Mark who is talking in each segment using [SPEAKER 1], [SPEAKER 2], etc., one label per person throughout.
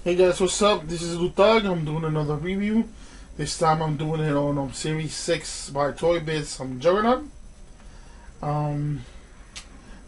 [SPEAKER 1] Hey guys, what's up? This is Lutag. I'm doing another review. This time I'm doing it on Series 6 by Toy Biz Juggernaut. Um,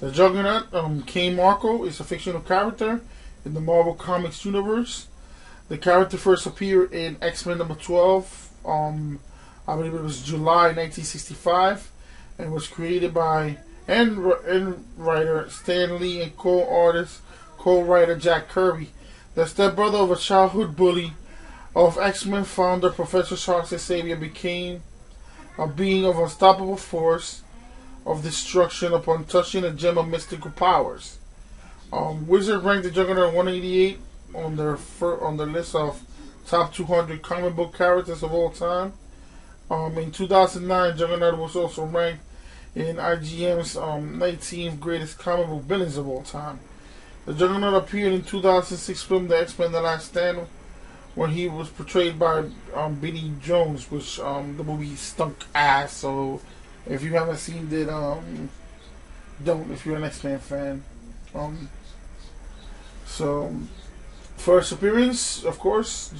[SPEAKER 1] the Juggernaut, Kane Marco, is a fictional character in the Marvel Comics universe. The character first appeared in X-Men number 12, I believe it was July 1965, and was created by and writer Stan Lee and co-writer Jack Kirby. The stepbrother of a childhood bully of X-Men founder Professor Charles Xavier became a being of unstoppable force of destruction upon touching a gem of mystical powers. Wizard ranked the Juggernaut 188 on their list of top 200 comic book characters of all time. In 2009, Juggernaut was also ranked in IGN's 19th greatest comic book villains of all time. The Juggernaut appeared in 2006 film The X-Men The Last Stand, when he was portrayed by Benny Jones, which the movie stunk ass. So if you haven't seen it, don't if you're an X-Men fan. So first appearance, of course,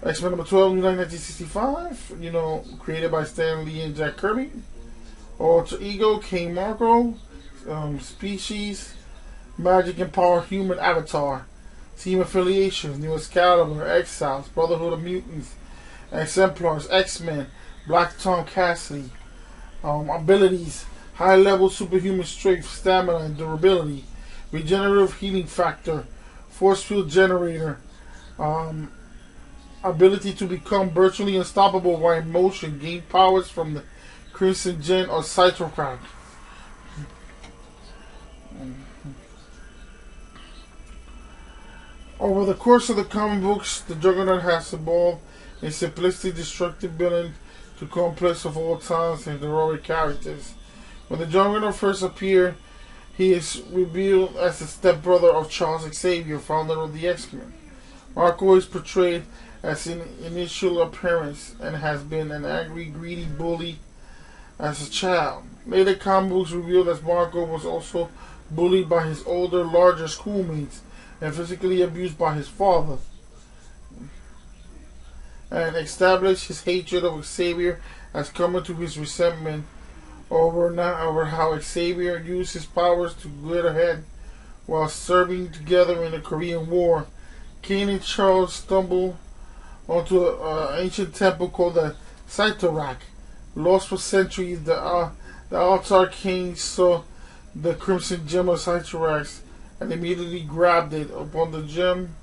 [SPEAKER 1] X-Men number 12, 1965. Created by Stan Lee and Jack Kirby. Alter ego, Kane Marco. Species, Magic and Power Human Avatar. Team affiliations, New Excalibur, Exiles, Brotherhood of Mutants, Exemplars, X-Men, Black Tom Cassidy. Abilities, high level superhuman strength, stamina and durability, regenerative healing factor, force field generator, ability to become virtually unstoppable while in motion, gain powers from the Crimson Gen or Cytocraft. Over the course of the comic books, the Juggernaut has evolved a simplistic, destructive villain to complex of all times and heroic characters. When the Juggernaut first appeared, he is revealed as the stepbrother of Charles Xavier, founder of the X-Men. Marco is portrayed as an initial appearance and has been an angry, greedy bully as a child. Later comic books revealed that Marco was also bullied by his older, larger schoolmates and physically abused by his father, and established his hatred of Xavier as coming to his resentment over how Xavier used his powers to get ahead while serving together in the Korean War. Kane and Charles stumble onto an ancient temple called the Cytocraft. Lost for centuries, the Altar King saw the Crimson Gem of Cytocraft and immediately grabbed it. Upon the gem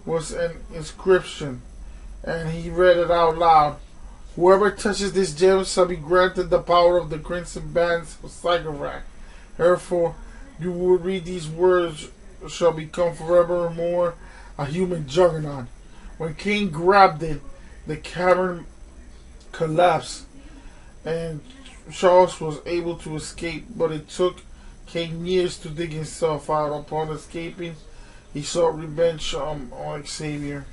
[SPEAKER 1] was an inscription, and he read it out loud. Whoever touches this gem shall be granted the power of the Crimson Bands of Cytocraft. Therefore, you will read these words, shall become forevermore a human juggernaut. When King grabbed it, the cavern collapsed, and Charles was able to escape, but it took King years to dig himself out. Upon escaping, he sought revenge on Xavier.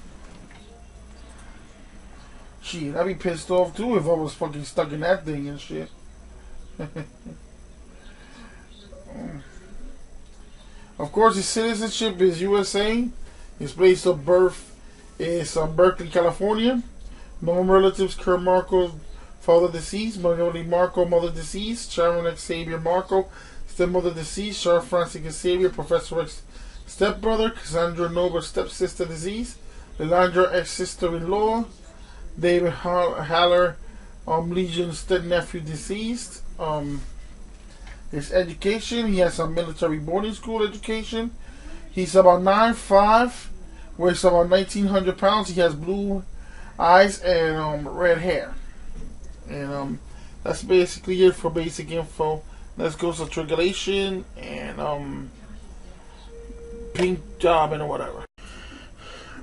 [SPEAKER 1] Shit, I'd be pissed off too if I was fucking stuck in that thing and shit. Of course, his citizenship is USA. His place of birth is Berkeley, California. Known relatives: Kurt Marco, father deceased; Marjorie Marco, mother deceased; Sharon Xavier Marco, stepmother deceased; Charles Francis Xavier, Professor X stepbrother; Cassandra Nova, stepsister deceased; Lelandra X sister-in-law; David Haller, Legion step-nephew deceased. His education: he has a military boarding school education. He's about 9'5", weighs about 1,900 pounds. He has blue eyes and red hair. And that's basically it for basic info. Let's go to Trigulation and Pink Job and whatever.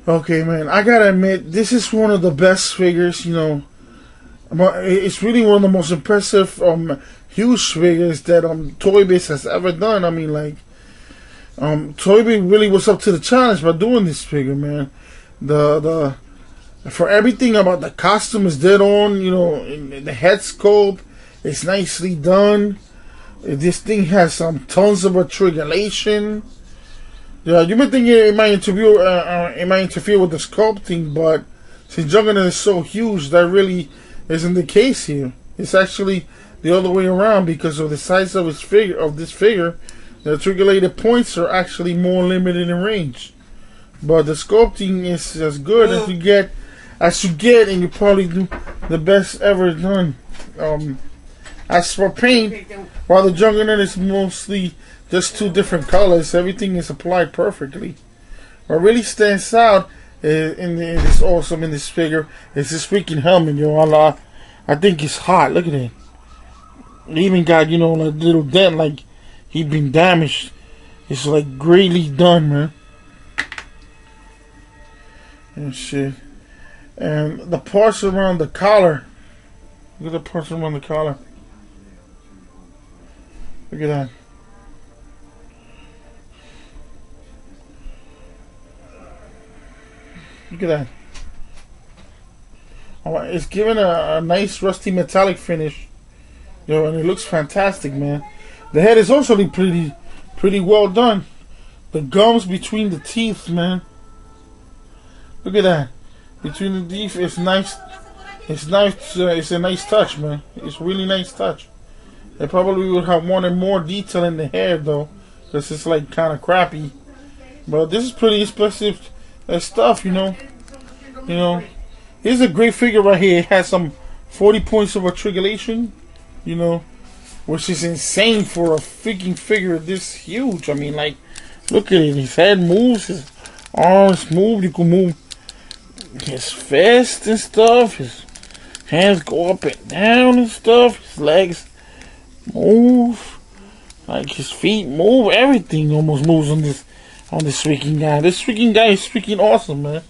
[SPEAKER 1] Okay, man, I gotta admit, this is one of the best figures. It's really one of the most impressive huge figures that Toy Biz has ever done. I mean, like, Toy Biz really was up to the challenge by doing this figure, man. For everything about the costume is dead on. The head sculpt is nicely done. This thing has tons of articulation. Yeah, you may think it might interfere with the sculpting, but since Juggernaut is so huge, that really isn't the case here. It's actually the other way around because of the size of his figure. Of this figure, the triangulated points are actually more limited in range, but the sculpting is as good as you get, and you probably do the best ever done. As for paint, while the Juggernaut is mostly just two different colors, everything is applied perfectly. What really stands out in this figure is this freaking helmet, yo. I think it's hot. Look at it. It even got, a little dent, like he'd been damaged. It's like greatly done, man. And shit. And the parts around the collar. Look at the parts around the collar. Look at that. Look at that. Oh, it's given a nice rusty metallic finish. And it looks fantastic, man. The head is also pretty well done. The gums between the teeth, man. Look at that. Between the teeth, it's nice. It's nice. It's a nice touch, man. It's a really nice touch. They probably would have wanted more detail in the hair, though, because it's like kind of crappy. But this is pretty expensive stuff, Here's a great figure right here. It has some 40 points of articulation, which is insane for a freaking figure this huge. I mean, like, look at it. His head moves, his arms move. You can move his fist and stuff. His hands go up and down and stuff. His legs move, like his feet move. Everything almost moves on this freaking guy. This freaking guy is freaking awesome, man.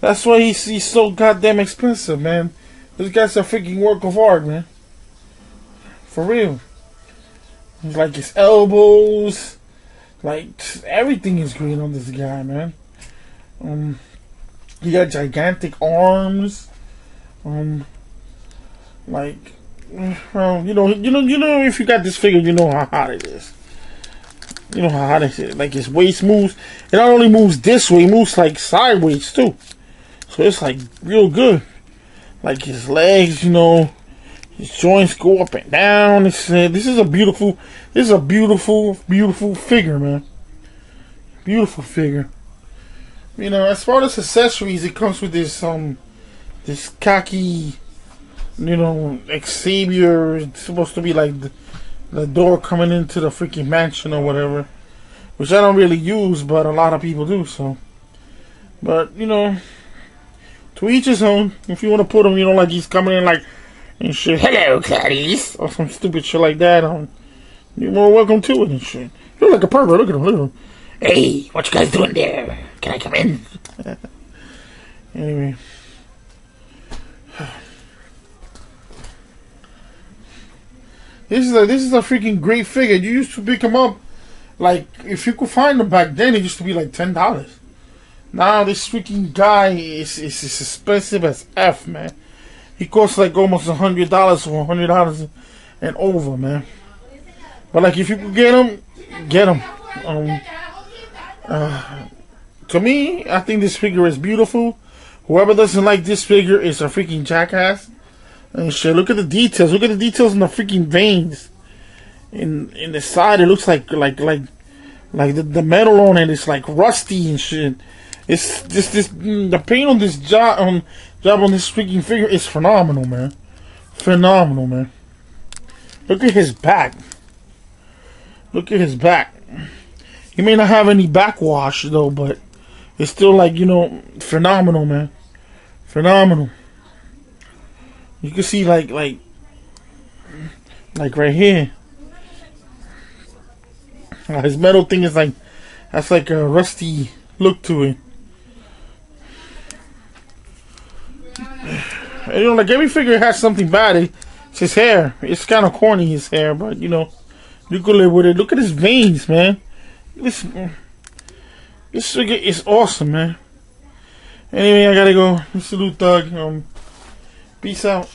[SPEAKER 1] That's why he's so goddamn expensive, man. This guy's a freaking work of art, man. For real. Like his elbows, like everything is green on this guy, man. He got gigantic arms. Like, well, if you got this figure, you know how hot it is. You know how hot it is. Like his waist moves. It not only moves this way, it moves like sideways too. So it's like real good. Like his legs, his joints go up and down. This is a beautiful figure, man. Beautiful figure. As far as accessories, it comes with this khaki, Xavier. It's supposed to be like the door coming into the freaking mansion or whatever, which I don't really use, but a lot of people do. So, but to each his own. If you want to put him, like he's coming in like and shit. Hello, Clarice, or some stupid shit like that. You're more welcome to it and shit. You look like a pervert. Look at him. Hey, what you guys doing there? Can I come in? Anyway. This is a freaking great figure. You used to pick them up, like, if you could find them back then, it used to be like $10. Now this freaking guy is expensive as F, man. He costs like almost $100 or $100 and over, man. But like, if you could get him. To me, I think this figure is beautiful. Whoever doesn't like this figure is a freaking jackass. And shit, look at the details. Look at the details in the freaking veins. In the side, it looks like the metal on it is like rusty and shit. It's just the paint on this job on this freaking figure is phenomenal, man. Phenomenal, man. Look at his back. Look at his back. He may not have any backwash though, but it's still like, phenomenal, man. Phenomenal. You can see like right here. His metal thing is like, that's like a rusty look to it. And, like every figure has something bad. It's his hair. It's kind of corny, his hair, but you could live with it. Look at his veins, man. This figure is awesome, man. Anyway, I gotta go. Mr. Lou Thug. Peace out.